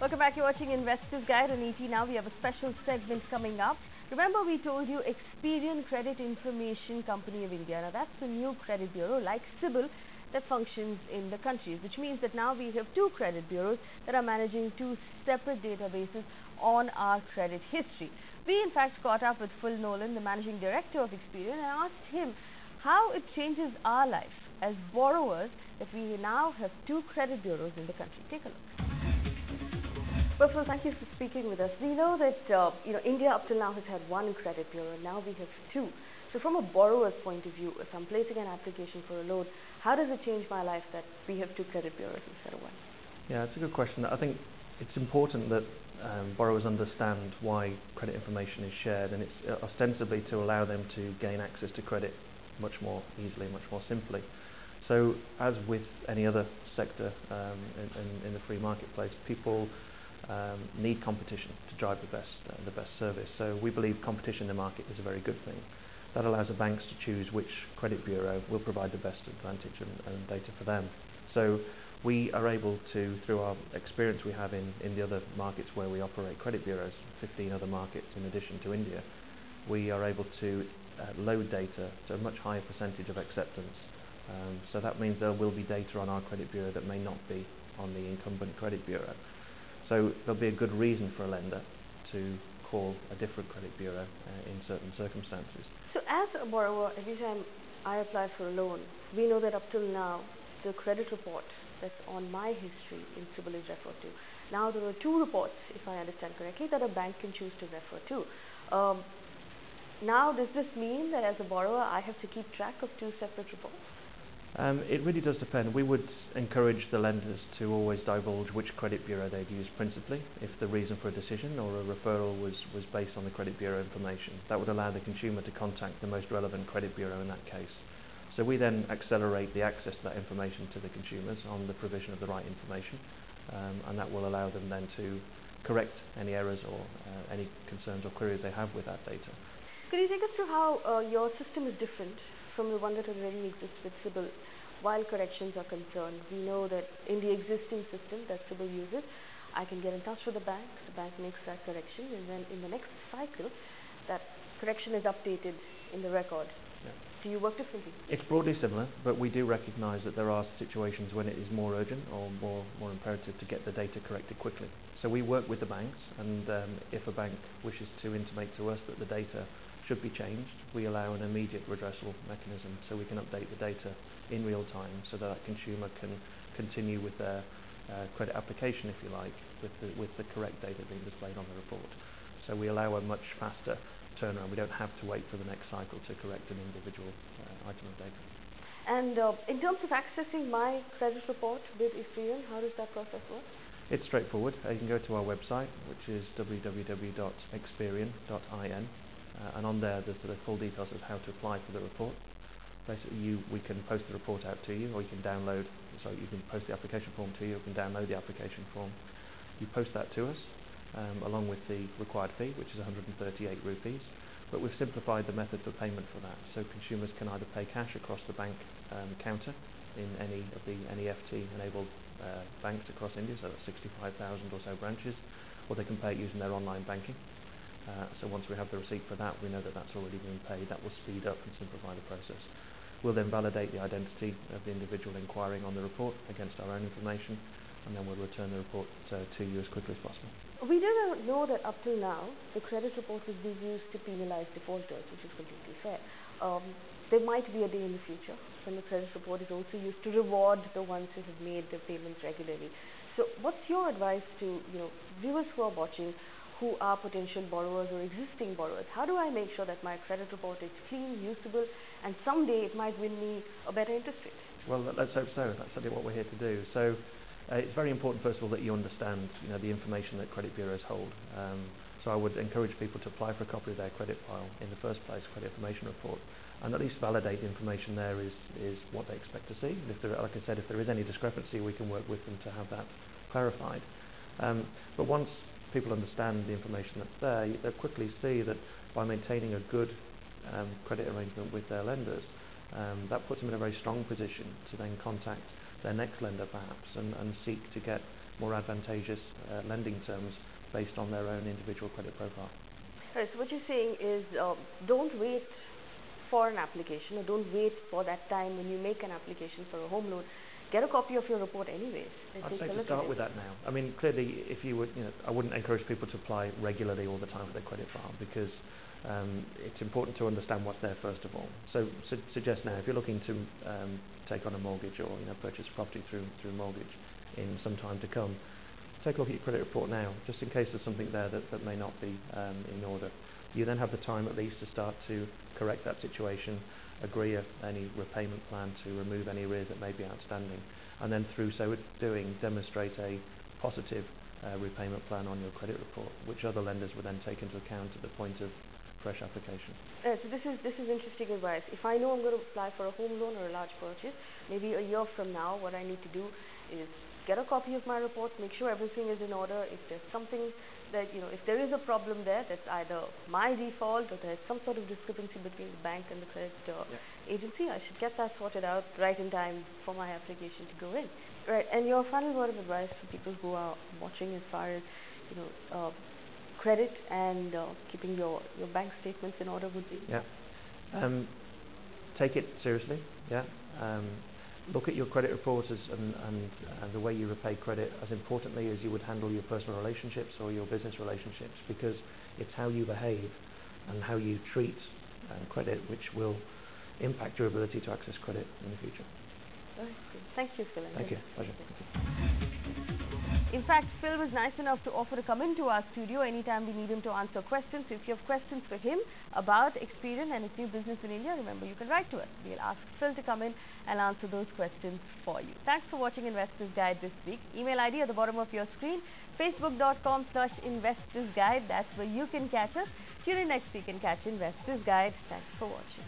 Welcome back. You're watching Investors Guide on ET. Now we have a special segment coming up. Remember, we told you Experian Credit Information Company of India. Now that's the new credit bureau like CIBIL that functions in the country, which means that now we have two credit bureaus that are managing two separate databases on our credit history. We in fact caught up with Phil Nolan, the managing director of Experian, and asked him how it changes our life as borrowers if we now have two credit bureaus in the country. Take a look. Well, Phil, thank you for speaking with us. We know that India up till now has had one credit bureau, and now we have two. So from a borrower's point of view, if I'm placing an application for a loan, how does it change my life that we have two credit bureaus instead of one? Yeah, it's a good question. I think it's important that borrowers understand why credit information is shared, and it's ostensibly to allow them to gain access to credit much more easily, much more simply. So as with any other sector in the free marketplace, people need competition to drive the best service. So we believe competition in the market is a very good thing. That allows the banks to choose which credit bureau will provide the best advantage and data for them. So we are able to, through our experience we have in the other markets where we operate credit bureaus, 15 other markets in addition to India, we are able to load data to a much higher percentage of acceptance. So that means there will be data on our credit bureau that may not be on the incumbent credit bureau. So there'll be a good reason for a lender to call a different credit bureau in certain circumstances. So as a borrower, every time I apply for a loan, we know that up till now, the credit report that's on my history in CIBIL is referred to. Now there are two reports, if I understand correctly, that a bank can choose to refer to. Now does this mean that as a borrower, I have to keep track of two separate reports? It really does depend. We would encourage the lenders to always divulge which credit bureau they've used principally if the reason for a decision or a referral was based on the credit bureau information. That would allow the consumer to contact the most relevant credit bureau in that case. So we then accelerate the access to that information to the consumers on the provision of the right information, and that will allow them then to correct any errors or any concerns or queries they have with that data. Could you take us through how your system is different from the one that already exists with CIBIL while corrections are concerned? We know that in the existing system that CIBIL uses, I can get in touch with the bank makes that correction, and then in the next cycle, that correction is updated in the record. Yeah. Do you work differently? It's broadly similar, but we do recognise that there are situations when it is more urgent or more imperative to get the data corrected quickly. So we work with the banks, and if a bank wishes to intimate to us that the data should be changed, we allow an immediate redressal mechanism, so we can update the data in real time so that consumer can continue with their credit application, if you like, with the correct data being displayed on the report. So we allow a much faster turnaround. We don't have to wait for the next cycle to correct an individual item of data. And in terms of accessing my credit report with Experian, how does that process work? It's straightforward. You can go to our website, which is www.experian.in. And on there's the full details of how to apply for the report. Basically, we can post the report out to you, or you can you can post the application form to you, you can download the application form. You post that to us, along with the required fee, which is 138 rupees. But we've simplified the method for payment for that, so consumers can either pay cash across the bank counter in any of the NEFT-enabled banks across India, so that's 65,000 or so branches, or they can pay it using their online banking. So once we have the receipt for that, we know that that's already been paid. That will speed up and simplify the process. We'll then validate the identity of the individual inquiring on the report against our own information, and then we'll return the report to you as quickly as possible. We do know that up till now, the credit report was being used to penalize defaulters, which is completely fair. There might be a day in the future when the credit report is also used to reward the ones who have made their payments regularly. So what's your advice to viewers who are watching, who are potential borrowers or existing borrowers? How do I make sure that my credit report is clean, usable, and someday it might win me a better interest rate? Well, let's hope so. That's certainly what we're here to do. So it's very important, first of all, that you understand the information that credit bureaus hold. So I would encourage people to apply for a copy of their credit file in the first place, credit information report, and at least validate the information there is what they expect to see. And like I said, if there is any discrepancy, we can work with them to have that clarified. But once people understand the information that's there, they'll quickly see that by maintaining a good credit arrangement with their lenders, that puts them in a very strong position to then contact their next lender perhaps and seek to get more advantageous lending terms based on their own individual credit profile. Right, so what you're saying is don't wait for an application, or don't wait for that time when you make an application for a home loan. Get a copy of your report anyways. I'd say to start with that now. I mean, clearly, if you would, I wouldn't encourage people to apply regularly all the time for their credit file, because it's important to understand what's there first of all. So suggest now, if you're looking to take on a mortgage or purchase property through mortgage in some time to come, take a look at your credit report now, just in case there's something there that may not be in order. You then have the time at least to start to correct that situation, agree any repayment plan to remove any arrears that may be outstanding, and then through so doing demonstrate a positive repayment plan on your credit report, which other lenders would then take into account at the point of fresh application. So this is interesting advice. If I know I'm going to apply for a home loan or a large purchase, maybe a year from now, what I need to do is get a copy of my report, make sure everything is in order. If there's something that, if there is a problem there, that's either my default or there's some sort of discrepancy between the bank and the credit agency, I should get that sorted out right in time for my application to go in. Right, and your final word of advice for people who are watching as far as, credit and keeping your bank statements in order would be? Take it seriously. Look at your credit reports and the way you repay credit as importantly as you would handle your personal relationships or your business relationships, because it's how you behave and how you treat credit which will impact your ability to access credit in the future. Thank you, Phil. Thank you. Pleasure. Thank you. In fact, Phil was nice enough to offer to come into our studio anytime we need him to answer questions. So if you have questions for him about Experian and its new business in India, remember you can write to us. We'll ask Phil to come in and answer those questions for you. Thanks for watching Investors Guide this week. Email ID at the bottom of your screen, facebook.com/investorsguide. That's where you can catch us. Tune in next week and catch Investors Guide. Thanks for watching.